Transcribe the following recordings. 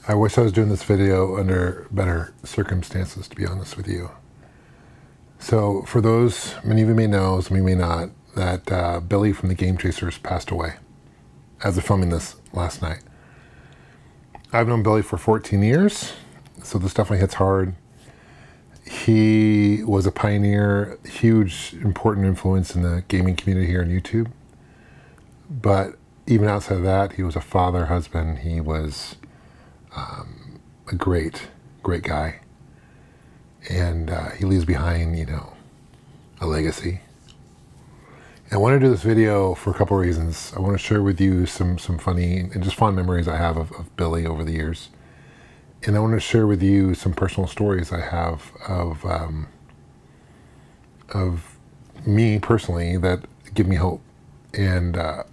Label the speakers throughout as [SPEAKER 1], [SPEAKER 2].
[SPEAKER 1] I wish I was doing this video under better circumstances, to be honest with you. So for those, many of you may know, some of you may not, that Billy from the Game Chasers passed away as of filming this last night. I've known Billy for 14 years, so this definitely hits hard. He was a pioneer, huge, important influence in the gaming community here on YouTube. But even outside of that, he was a father, husband. He was a great, great guy. And he leaves behind, a legacy. And I want to do this video for a couple of reasons. I want to share with you some funny and just fond memories I have of Billy over the years. And I want to share with you some personal stories I have of me personally that give me hope. And I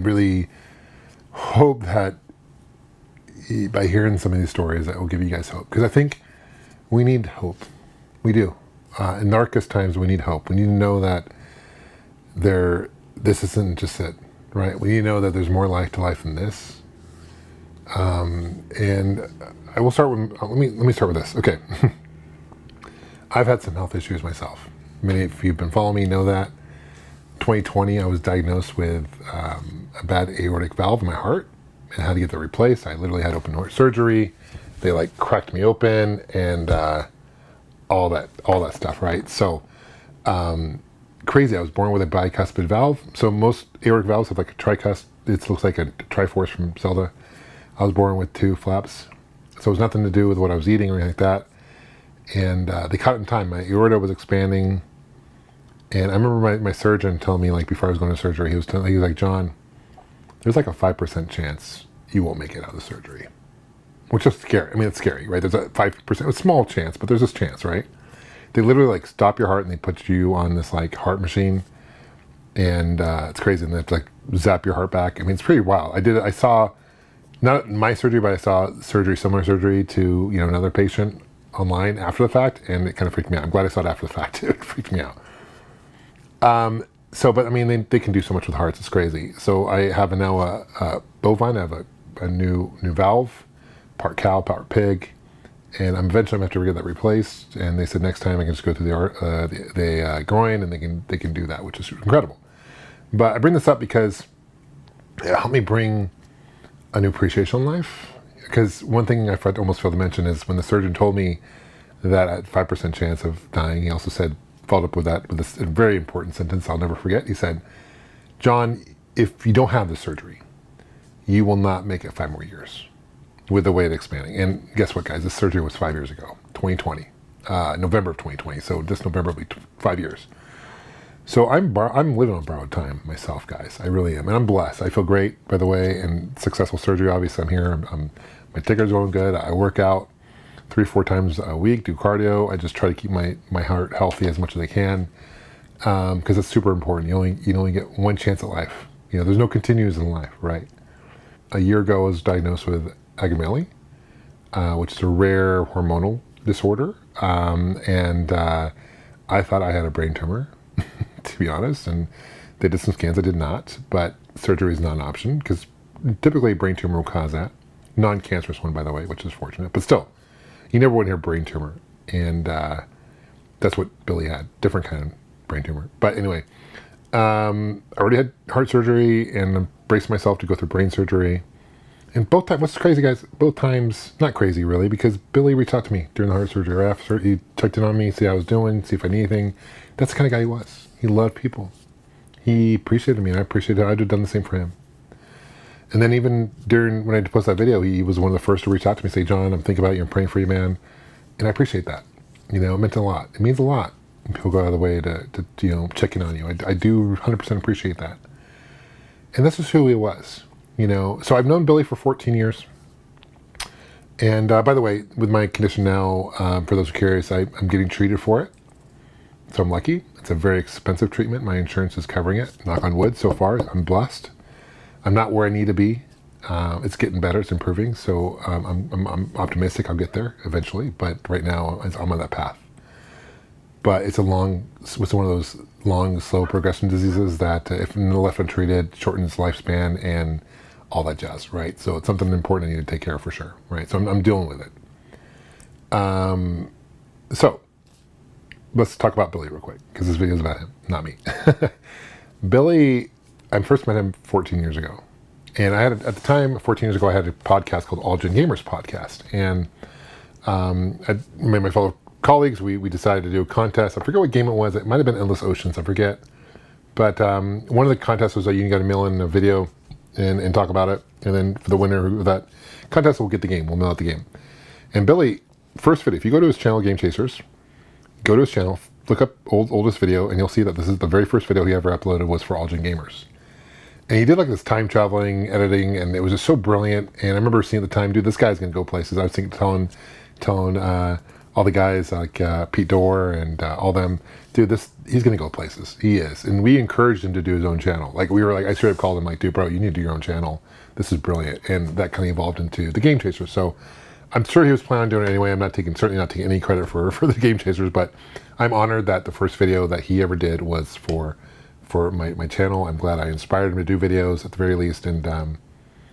[SPEAKER 1] really hope that by hearing some of these stories, that will give you guys hope. Because I think we need hope. We do. In darkest times, we need hope. We need to know that this isn't just it, right? We need to know that there's more life to life than this. And I will start with, let me start with this. Okay. I've had some health issues myself. Many of you who've been following me know that. 2020, I was diagnosed with a bad aortic valve in my heart and had to get that replaced. I literally had open heart surgery. They cracked me open and all that stuff, right? So crazy. I was born with a bicuspid valve. So most aortic valves have a tricuspid. It looks like a Triforce from Zelda. I was born with two flaps. So it was nothing to do with what I was eating or anything like that. And they caught it in time. My aorta was expanding. And I remember my surgeon telling me, before I was going to surgery, he was like, John, there's a 5% chance you won't make it out of the surgery. Which is scary. I mean, it's scary, right? There's a 5%, a small chance, but there's this chance, right? They literally stop your heart and they put you on this heart machine. And it's crazy. And they have to zap your heart back. I mean, it's pretty wild. I saw, not my surgery, but I saw similar surgery to, another patient online after the fact. And it kind of freaked me out. I'm glad I saw it after the fact. It freaked me out. But I mean, they can do so much with hearts. It's crazy. So I have now a bovine. I have a new valve, part cow, part pig, and eventually I'm going to have to get that replaced. And they said next time I can just go through the groin, and they can do that, which is incredible. But I bring this up because it helped me bring a new appreciation in life. Because one thing I almost failed to mention is when the surgeon told me that I had 5% chance of dying, he also said, followed up with that with this very important sentence I'll never forget. He said, John, if you don't have this surgery, you will not make it 5 more years with the way it's expanding. And guess what, guys? This surgery was 5 years ago, 2020, November of 2020. So this November will be 5 years. So I'm living on borrowed time myself, guys. I really am. And I'm blessed. I feel great, by the way, and successful surgery. Obviously, I'm here. My ticker's going good. I work out 3-4 times a week, do cardio. I just try to keep my heart healthy as much as I can, because it's super important. You only get one chance at life. There's no continues in life, right? A year ago, I was diagnosed with agamelia, which is a rare hormonal disorder, and I thought I had a brain tumor, to be honest. And they did some scans. I did not, but surgery is not an option because typically a brain tumor will cause that. Non-cancerous one, by the way, which is fortunate, but still. You never want to hear brain tumor, and that's what Billy had, different kind of brain tumor. But anyway, I already had heart surgery and braced myself to go through brain surgery. And both times, what's crazy, guys, both times, not crazy really, because Billy reached out to me during the heart surgery or after. He checked in on me, see how I was doing, see if I need anything. That's the kind of guy he was. He loved people. He appreciated me, and I appreciated it. I'd have done the same for him. And then even when I posted that video, he was one of the first to reach out to me and say, John, I'm thinking about you, I'm praying for you, man. And I appreciate that. It meant a lot. It means a lot when people go out of the way to check in on you. I do 100% appreciate that. And that's just who he was, So I've known Billy for 14 years. And by the way, with my condition now, for those who are curious, I'm getting treated for it. So I'm lucky. It's a very expensive treatment. My insurance is covering it. Knock on wood, so far, I'm blessed. I'm not where I need to be. It's getting better. It's improving. So I'm optimistic I'll get there eventually. But right now, I'm on that path. But it's one of those long, slow progression diseases that if left untreated, shortens lifespan and all that jazz, right? So it's something important I need to take care of for sure, right? So I'm dealing with it. So let's talk about Billy real quick, because this video is about him, not me. Billy, I first met him 14 years ago. And I had, at the time, 14 years ago, I had a podcast called All Gen Gamers Podcast. And my fellow colleagues, we decided to do a contest. I forget what game it was. It might have been Endless Oceans, I forget. But one of the contests was that you got to mail in a video and talk about it. And then for the winner of that contest, we'll get the game. We'll mail out the game. And Billy, first video, if you go to his channel, Game Chasers, go to his channel, look up oldest video, and you'll see that this is the very first video he ever uploaded was for All Gen Gamers. And he did like this time traveling editing, and it was just so brilliant. And I remember seeing at the time, dude, this guy's gonna go places. I was thinking, telling all the guys like Pete Dorr and all them, dude, he's gonna go places. He is, and we encouraged him to do his own channel. Like we were like, I straight up called him like, dude, bro, you need to do your own channel. This is brilliant, and that kind of evolved into the Game Chasers. So I'm sure he was planning on doing it anyway. I'm certainly not taking any credit for the Game Chasers, but I'm honored that the first video that he ever did was for my channel. I'm glad I inspired him to do videos at the very least, and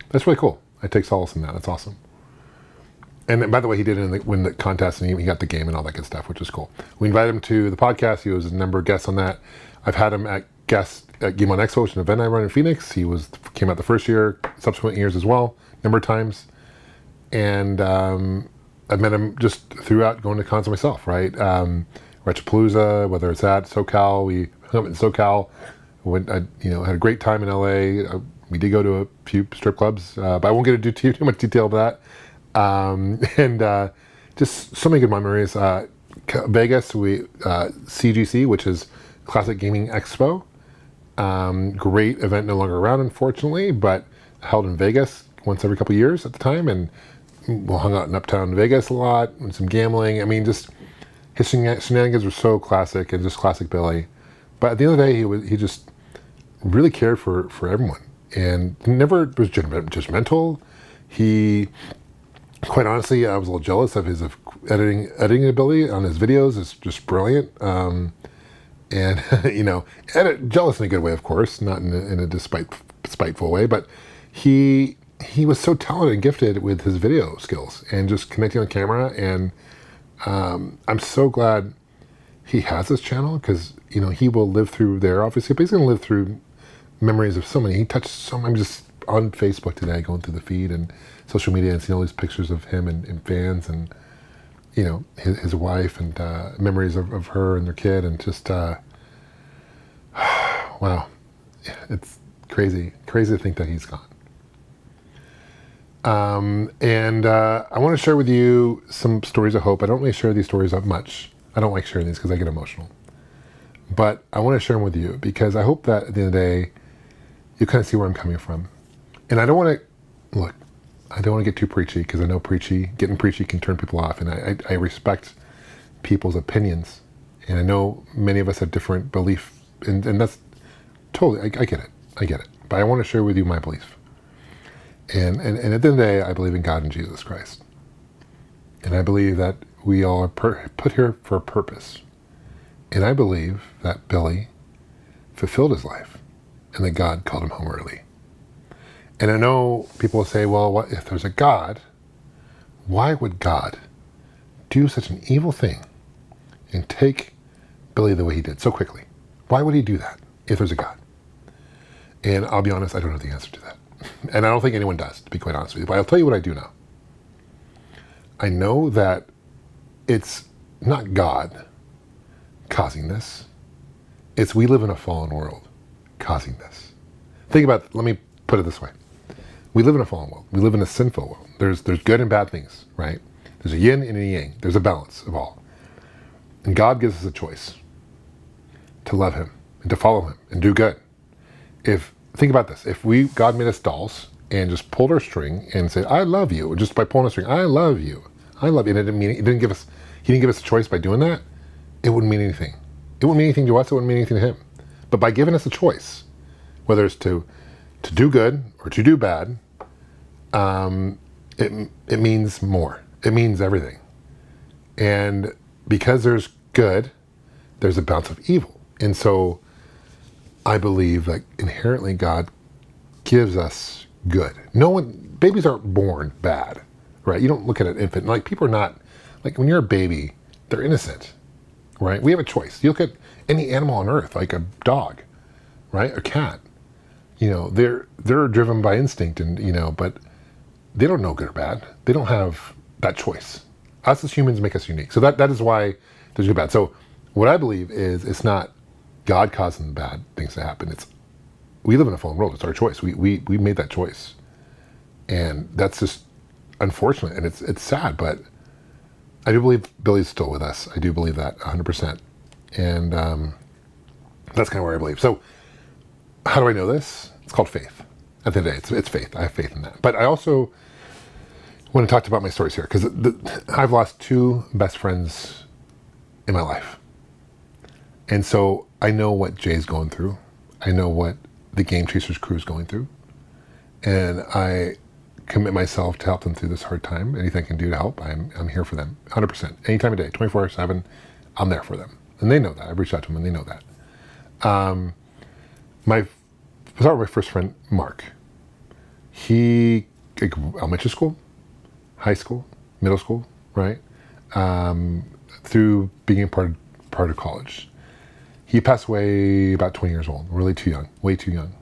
[SPEAKER 1] that's really cool. I take solace in that. That's awesome. And by the way, he did win the contest, and he got the game and all that good stuff, which is cool. We invited him to the podcast. He was a number of guests on that. I've had him at guest at Game on Expo, which is an event I run in Phoenix. He came out the first year, subsequent years as well, number of times. And I've met him just throughout going to cons myself, right? Retropalooza, whether it's at SoCal, we hung up in SoCal. Had a great time in LA. We did go to a few strip clubs, but I won't get into too much detail of that. And just so many good memories. Vegas, CGC, which is Classic Gaming Expo. Great event, no longer around, unfortunately, but held in Vegas once every couple of years at the time, and we hung out in Uptown Vegas a lot, and some gambling. I mean, just his shenanigans were so classic, and just classic Billy. But at the end of the day, he just really cared for everyone, and never was judgmental. He, quite honestly, I was a little jealous of his editing ability on his videos. It's just brilliant. And jealous in a good way, of course, not in a spiteful way, but he was so talented and gifted with his video skills and just connecting on camera. And I'm so glad he has this channel, because he will live through there, obviously, but he's going to live through memories of so many. He touched so many. I'm just on Facebook today, going through the feed and social media, and seeing all these pictures of him and fans, and his wife, and memories of her and their kid, and just wow, it's crazy to think that he's gone. And I want to share with you some stories of hope. I don't really share these stories up much. I don't like sharing these because I get emotional. But I want to share them with you because I hope that at the end of the day, you kind of see where I'm coming from. And I don't want to get too preachy, because I know getting preachy can turn people off. And I respect people's opinions. And I know many of us have different belief. And that's totally, I get it. I get it. But I want to share with you my belief. And at the end of the day, I believe in God and Jesus Christ. And I believe that we all are put here for a purpose. And I believe that Billy fulfilled his life and that God called him home early. And I know people will say, well, what if there's a God? Why would God do such an evil thing and take Billy the way he did so quickly? Why would he do that if there's a God? And I'll be honest, I don't know the answer to that. And I don't think anyone does, to be quite honest with you. But I'll tell you what I do know. I know that it's not God causing this. It's we live in a fallen world causing this. Think about it. Let me put it this way. We live in a fallen world. We live in a sinful world. There's good and bad things, right? There's a yin and a yang. There's a balance of all. And God gives us a choice to love him and to follow him and do good. Think about this. If God made us dolls and just pulled our string and said, I love you, just by pulling a string, I love you, and he didn't give us a choice by doing that, it wouldn't mean anything. It wouldn't mean anything to us, it wouldn't mean anything to him. But by giving us a choice, whether it's to do good or to do bad, it means more. It means everything. And because there's good, there's a bounce of evil. And so I believe that inherently God gives us good. No one, babies aren't born bad, right? You don't look at an infant, like people are not, like when you're a baby, they're innocent, right? We have a choice. You look at any animal on earth, like a dog, right? A cat, they're driven by instinct and, but they don't know good or bad. They don't have that choice. Us as humans make us unique. So that is why there's good bad. So what I believe is it's not God causing bad things to happen. It's we live in a fallen world. It's our choice. We made that choice. And that's just unfortunate. And it's sad, but I do believe Billy's still with us. I do believe that 100%. And that's kind of where I believe. So how do I know this? It's called faith. At the end of the day, it's faith. I have faith in that. But I also want to talk about my stories here because I've lost 2 best friends in my life. And so I know what Jay's going through. I know what the Game Chasers crew is going through. And I commit myself to help them through this hard time. Anything I can do to help, I'm here for them, 100%. Any time of day, 24/7, I'm there for them. And they know that. I've reached out to them and they know that. I'll start with my first friend, Mark. He, elementary school, high school, middle school, right? Through being part of college. He passed away about 20 years old, really too young, way too young.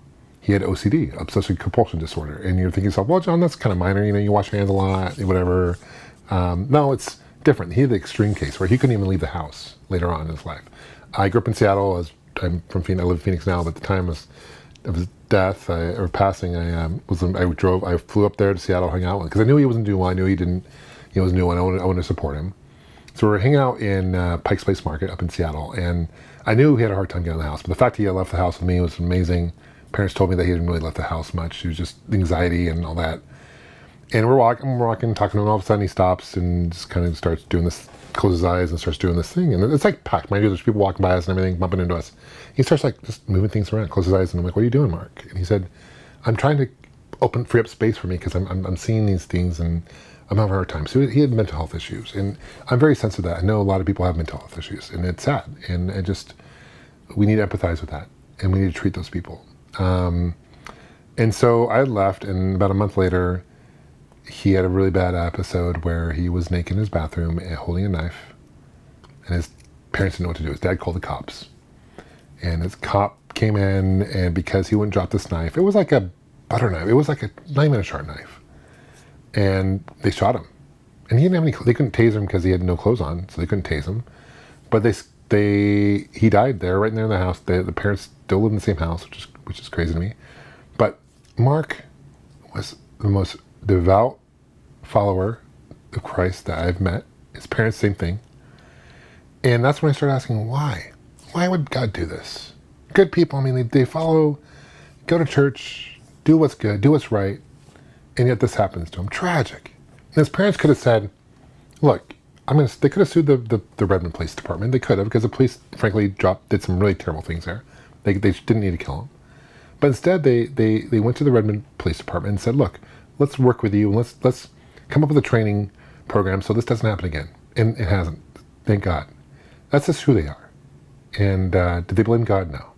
[SPEAKER 1] He had OCD, obsessive compulsion disorder. And you're thinking to yourself, well, John, that's kind of minor. You wash your hands a lot, whatever. No, it's different. He had the extreme case where he couldn't even leave the house later on in his life. I grew up in Seattle. I'm from Phoenix. I live in Phoenix now, but at the time of his death or passing, I flew up there to Seattle, hung out with him because I knew he wasn't doing well. I knew he was new, and I wanted to support him. So we were hanging out in Pike's Place Market up in Seattle, and I knew he had a hard time getting out of the house. But the fact he had left the house with me was amazing. Parents told me that he didn't really left the house much. It was just anxiety and all that. And we're walking, talking to him, and all of a sudden he stops and just kind of starts doing this, closes his eyes and starts doing this thing. And it's like packed. Mind you, there's people walking by us and everything, bumping into us. He starts like just moving things around, closes his eyes, and I'm like, what are you doing, Mark? And he said, I'm trying to free up space for me because I'm seeing these things and I'm having a hard time. So he had mental health issues. And I'm very sensitive to that. I know a lot of people have mental health issues, and it's sad. And we need to empathize with that. And we need to treat those people. And so I left, and about a month later, he had a really bad episode where he was naked in his bathroom holding a knife, and his parents didn't know what to do. His dad called the cops, and his cop came in, and because he wouldn't drop this knife, it was like a butter knife. It was like not even a sharp knife, and they shot him. And he didn't have any. They couldn't tase him because he had no clothes on, so they couldn't tase him. But he died there, right there in the house. The parents still live in the same house, which is crazy to me. But Mark was the most devout follower of Christ that I've met. His parents, same thing. And that's when I started asking, why? Why would God do this? Good people, I mean, they follow, go to church, do what's good, do what's right, and yet this happens to him. Tragic. And his parents could have said, look, they could have sued the Redmond Police Department. They could have, because the police, frankly, did some really terrible things there. They didn't need to kill him. But instead, they went to the Redmond Police Department and said, look, let's work with you, and let's come up with a training program so this doesn't happen again. And it hasn't. Thank God. That's just who they are. And did they blame God? No.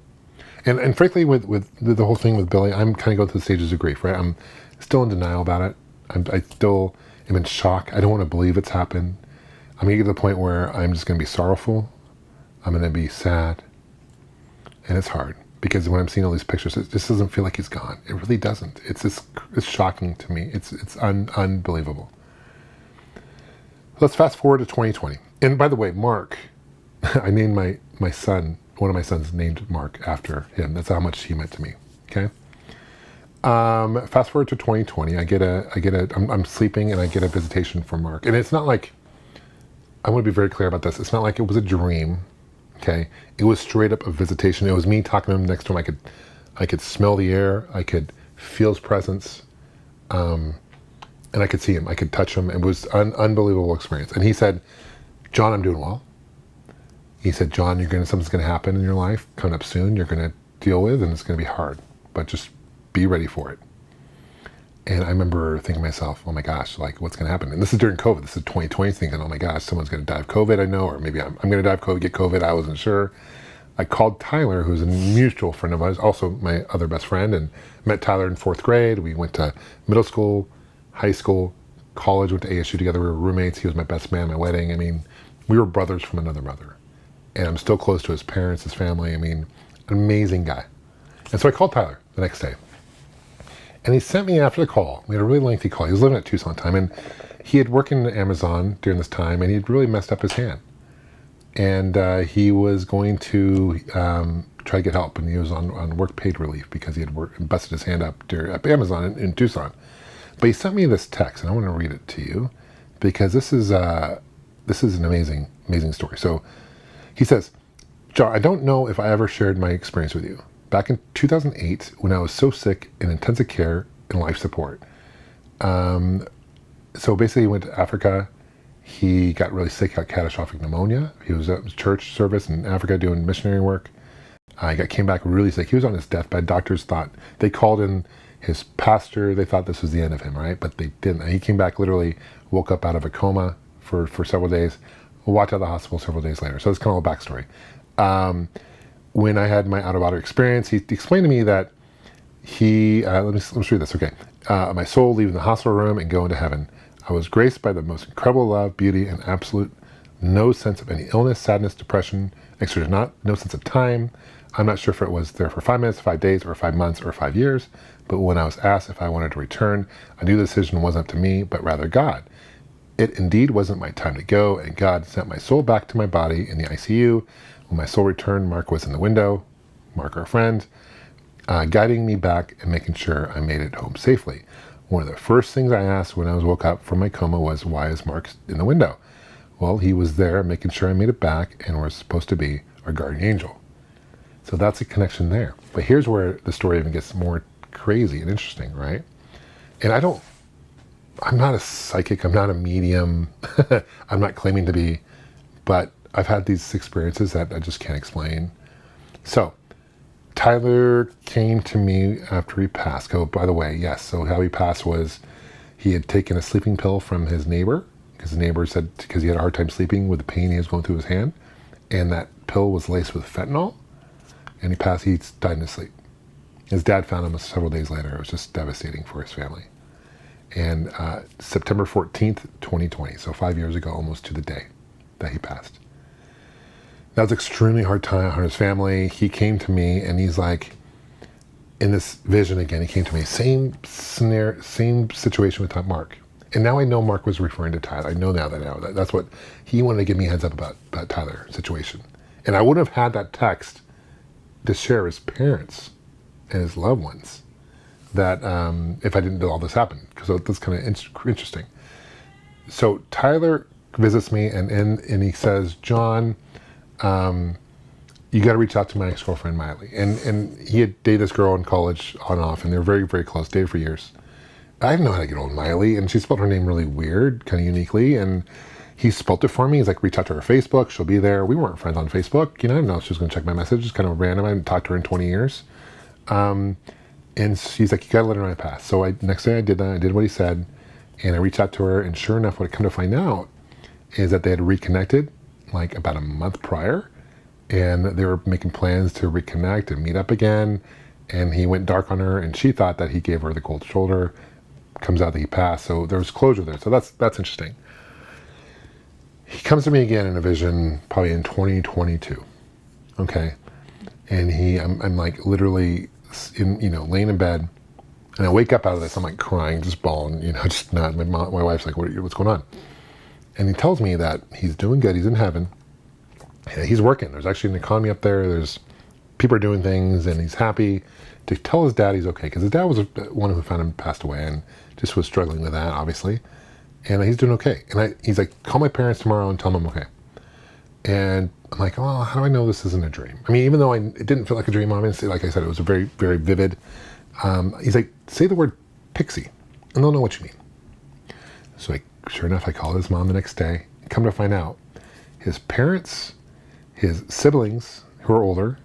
[SPEAKER 1] And frankly, with the whole thing with Billy, I'm kind of going through the stages of grief, right? I'm still in denial about it. I still am in shock. I don't want to believe it's happened. I'm going to get to the point where I'm just going to be sorrowful. I'm going to be sad. And it's hard. Because when I'm seeing all these pictures, it just doesn't feel like he's gone. It really doesn't. It's shocking to me. It's unbelievable. Let's fast forward to 2020. And by the way, Mark, I named my son, one of my sons named Mark after him. That's how much he meant to me. Okay. Fast forward to 2020. I'm sleeping and I get a visitation from Mark. And it's not like, I want to be very clear about this. It's not like it was a dream. Okay, it was straight up a visitation. It was me talking to him next to him. I could smell the air. I could feel his presence, and I could see him. I could touch him. It was an unbelievable experience. And he said, "John, I'm doing well." He said, "John, something's going to happen in your life coming up soon. You're going to deal with, and it's going to be hard, but just be ready for it." And I remember thinking to myself, oh my gosh, like what's going to happen? And this is during COVID. This is 2020 thinking, oh my gosh, someone's going to die of COVID, I know, or maybe I'm going to die of COVID, get COVID. I wasn't sure. I called Tyler, who's a mutual friend of ours, also my other best friend, and met Tyler in fourth grade. We went to middle school, high school, college, went to ASU together. We were roommates. He was my best man at my wedding. I mean, we were brothers from another mother. And I'm still close to his parents, his family. I mean, an amazing guy. And so I called Tyler the next day. And he sent me after the call. We had a really lengthy call. He was living at Tucson at the time. And he had worked in Amazon during this time, and he had really messed up his hand. And he was going to try to get help. And he was on work paid relief because he had busted his hand up at Amazon in Tucson. But he sent me this text, and I want to read it to you because this is an amazing, amazing story. So he says, John, I don't know if I ever shared my experience with you. Back in 2008, when I was so sick in intensive care and life support. So basically he went to Africa. He got really sick, got catastrophic pneumonia. He was at church service in Africa doing missionary work. Came back really sick. He was on his deathbed. Doctors thought, they called in his pastor. They thought this was the end of him, right? But they didn't. He came back, literally woke up out of a coma for several days, walked out of the hospital several days later. So that's kind of a backstory. When I had my out-of-body experience, he explained to me that let me read this, okay. My soul leaving the hospital room and going to heaven. I was graced by the most incredible love, beauty, and absolute no sense of any illness, sadness, depression, no sense of time. I'm not sure if it was there for 5 minutes, 5 days, or 5 months, or 5 years, but when I was asked if I wanted to return, I knew the decision wasn't up to me, but rather God. It indeed wasn't my time to go, and God sent my soul back to my body in the ICU. When my soul returned, Mark was in the window, Mark, our friend, guiding me back and making sure I made it home safely. One of the first things I asked when I was woke up from my coma was, why is Mark in the window? Well, he was there making sure I made it back and was supposed to be our guardian angel. So that's a connection there. But here's where the story even gets more crazy and interesting, right? And I'm not a psychic, I'm not a medium, I'm not claiming to be, but I've had these experiences that I just can't explain. So Tyler came to me after he passed. Oh, by the way, yes, so how he passed was he had taken a sleeping pill from his neighbor, because the neighbor said, because he had a hard time sleeping with the pain he was going through his hand, and that pill was laced with fentanyl, and he died in his sleep. His dad found him several days later. It was just devastating for his family. And September 14th, 2020, so 5 years ago, almost to the day that he passed. That was an extremely hard time on his family. He came to me and he's like, in this vision again, he came to me, same scenario, same situation with Mark. And now I know Mark was referring to Tyler. I know now that's what he wanted to give me a heads up about Tyler situation. And I wouldn't have had that text to share his parents and his loved ones that if I didn't know all this happened, because that's kind of interesting. So Tyler visits me and he says, John, you got to reach out to my ex-girlfriend Miley. And he had dated this girl in college on and off, and they were very, very close, dated for years. I didn't know how to get old Miley, and she spelled her name really weird, kind of uniquely, and he spelled it for me. He's like, reach out to her Facebook, she'll be there. We weren't friends on Facebook, I didn't know she was going to check my messages, kind of random. I hadn't talked to her in 20 years. And she's like, you got to let her know I passed. So next day I did that, I did what he said, and I reached out to her, and sure enough, what I come to find out is that they had reconnected like about a month prior, and they were making plans to reconnect and meet up again, and he went dark on her, and she thought that he gave her the cold shoulder. Comes out that he passed, so there was closure there. So that's interesting. He comes to me again in a vision, probably in 2022, okay? And I'm like literally laying in bed, and I wake up out of this, I'm like crying, just bawling, just not, my wife's like, what's going on? And he tells me that he's doing good, he's in heaven, and he's working. There's actually an economy up there, there's people are doing things, and he's happy to tell his dad he's okay, because his dad was the one who found him passed away, and just was struggling with that, obviously. And he's doing okay. And he's like, call my parents tomorrow and tell them I'm okay. And I'm like, oh, how do I know this isn't a dream? I mean, even though it didn't feel like a dream, obviously, like I said, it was a very, very vivid. He's like, say the word pixie, and they'll know what you mean. So sure enough, I called his mom the next day, and come to find out, his parents, his siblings, who are older,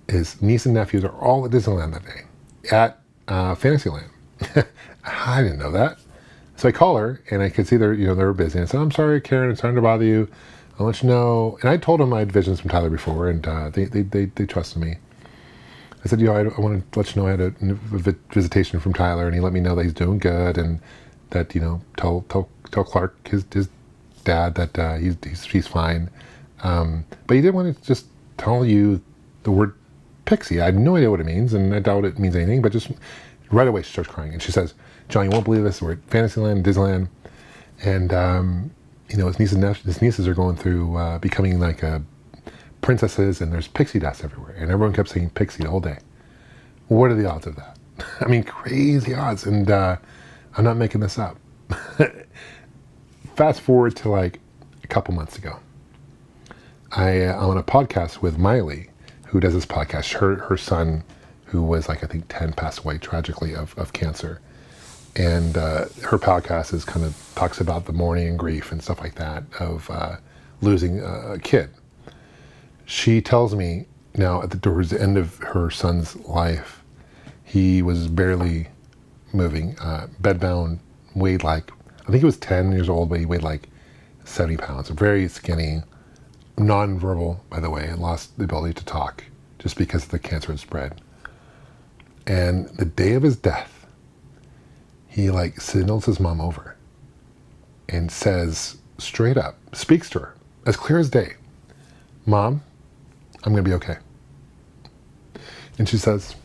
[SPEAKER 1] his niece and nephews are all at Disneyland that day, at Fantasyland. I didn't know that. So I call her, and I could see they were busy. And I said, I'm sorry, Karen, it's time to bother you. I'll let you know. And I told them I had visions from Tyler before, and they trusted me. I said, I want to let you know I had a visitation from Tyler, and he let me know that he's doing good, and that, tell Clark, his dad, that he's fine. But he didn't want to just tell you the word pixie. I had no idea what it means, and I doubt it means anything, but just right away she starts crying. And she says, John, you won't believe this. We're at Fantasyland, Disneyland, and, his nieces are going through becoming like princesses, and there's pixie dust everywhere. And everyone kept saying pixie the whole day. What are the odds of that? I mean, crazy odds. And I'm not making this up. Fast forward to like a couple months ago. I'm on a podcast with Miley, who does this podcast. Her son, who was like, I think 10, passed away tragically of cancer. And her podcast is kind of talks about the mourning and grief and stuff like that of losing a kid. She tells me now towards the end of her son's life, he was barely moving, bedbound, weighed like, I think he was 10 years old, but he weighed like 70 pounds, very skinny, non-verbal, by the way, and lost the ability to talk just because the cancer had spread. And the day of his death, he like signals his mom over and says straight up, speaks to her as clear as day, Mom, I'm going to be okay. And she says,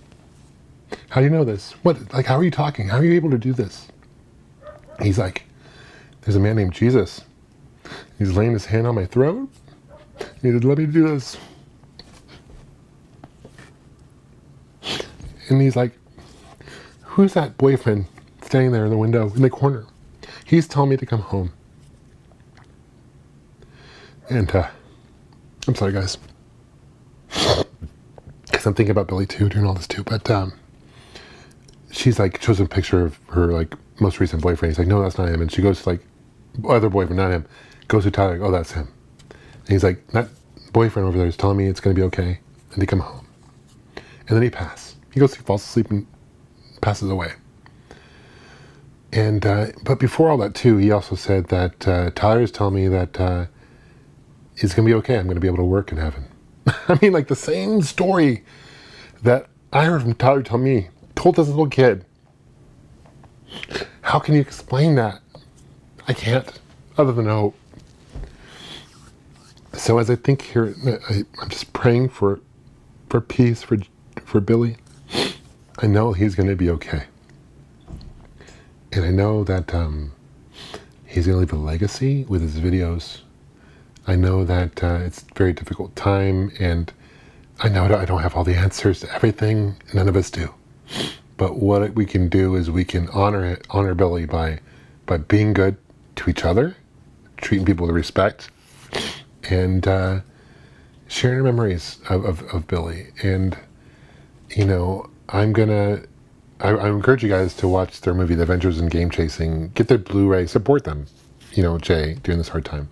[SPEAKER 1] how do you know this? How are you talking? How are you able to do this? He's like, there's a man named Jesus. He's laying his hand on my throat. He said, let me do this. And he's like, who's that boyfriend standing there in the window in the corner? He's telling me to come home. And I'm sorry, guys. Because I'm thinking about Billy too, doing all this too. But she's like, shows a picture of her like most recent boyfriend. He's like, no, that's not him. And she goes to like, other boyfriend, not him. Goes to Tyler, oh, that's him. And he's like, that boyfriend over there is telling me it's going to be okay. And they come home. And then he passes. He falls asleep and passes away. And, but before all that too, he also said that Tyler's telling me that it's going to be okay. I'm going to be able to work in heaven. I mean, like the same story that I heard from Tyler tell me, told this little kid. How can you explain that? I can't, other than hope. So as I think here, I'm just praying for peace for Billy. I know he's going to be okay. And I know that he's going to leave a legacy with his videos. I know that it's a very difficult time, and I know I don't have all the answers to everything. None of us do. But what we can do is we can honor Billy by being good to each other, treating people with respect, and sharing memories of Billy. And, I encourage you guys to watch their movie, The Avengers and Game Chasing. Get their Blu-ray, support them, Jay, during this hard time.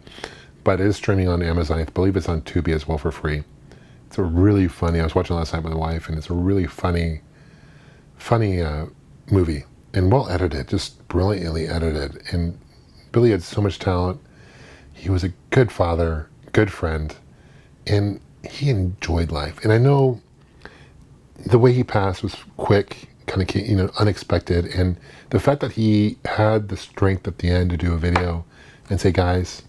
[SPEAKER 1] But it is streaming on Amazon. I believe it's on Tubi as well for free. It's a really funny, I was watching last night with my wife, and it's a really funny movie. And well edited, just brilliantly edited. And Billy had so much talent. He was a good father, good friend, and he enjoyed life. And I know the way he passed was quick, kind of, unexpected. And the fact that he had the strength at the end to do a video and say, guys,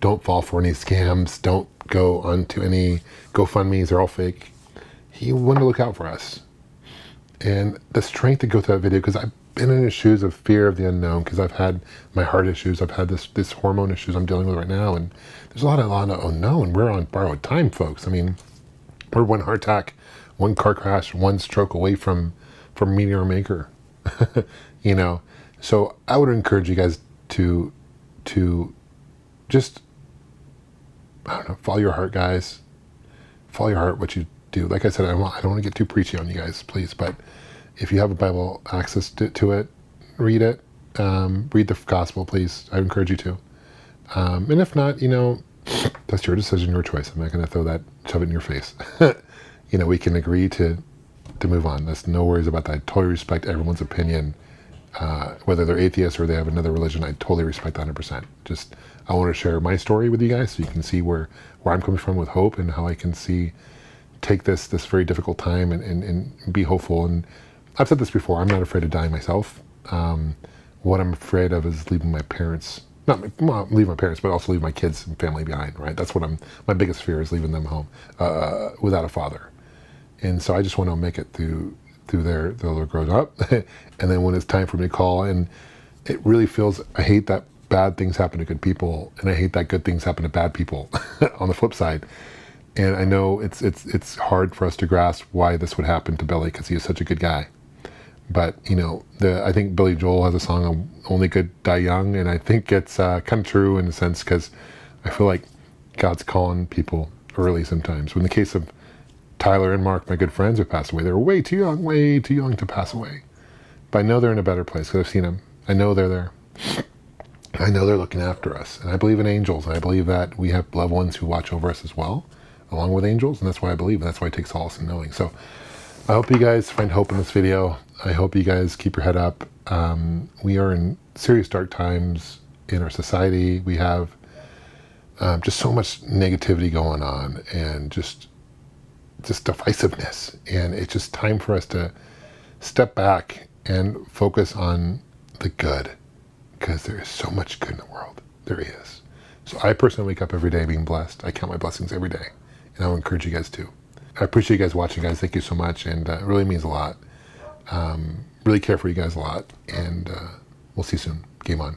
[SPEAKER 1] don't fall for any scams. Don't go onto any GoFundMes. They're all fake. He wanted to look out for us. And the strength to go through that video, because I've been in his shoes of fear of the unknown, because I've had my heart issues. I've had this hormone issues I'm dealing with right now. And there's a lot of unknown. We're on borrowed time, folks. I mean, we're one heart attack, one car crash, one stroke away from meteor maker. So I would encourage you guys to just, I don't know, follow your heart, guys. Follow your heart, what you do. Like I said, I don't want to get too preachy on you guys, please. But if you have a Bible access to it, read it. Read the gospel, please. I encourage you to. And if not, that's your decision, your choice. I'm not going to shove it in your face. We can agree to move on. There's no worries about that. I totally respect everyone's opinion. Whether they're atheists or they have another religion, I totally respect 100%. Just, I want to share my story with you guys so you can see where I'm coming from with hope and how I can take this very difficult time and be hopeful. And I've said this before, I'm not afraid of dying myself. What I'm afraid of is leaving my parents, not leaving my parents, but also leaving my kids and family behind, right? That's what my biggest fear is, leaving them home without a father. And so I just want to make it through their growing up. And then when it's time for me to call, and it really feels, I hate that bad things happen to good people, and I hate that good things happen to bad people on the flip side. And I know it's hard for us to grasp why this would happen to Billy, because he is such a good guy. But, you know, I think Billy Joel has a song, Only Good Die Young, and I think it's kind of true in a sense, because I feel like God's calling people early sometimes. In the case of Tyler and Mark, my good friends who passed away, they were way too young to pass away. But I know they're in a better place because I've seen them. I know they're there. I know they're looking after us. And I believe in angels, and I believe that we have loved ones who watch over us as well, along with angels, and that's why I believe, and that's why I take solace in knowing. So I hope you guys find hope in this video. I hope you guys keep your head up. We are in serious dark times in our society. We have just so much negativity going on, and just divisiveness. And it's just time for us to step back and focus on the good, because there is so much good in the world. There is. So I personally wake up every day being blessed. I count my blessings every day, and I will encourage you guys too. I appreciate you guys watching, guys. Thank you so much, and it really means a lot. Really care for you guys a lot, and we'll see you soon. Game on.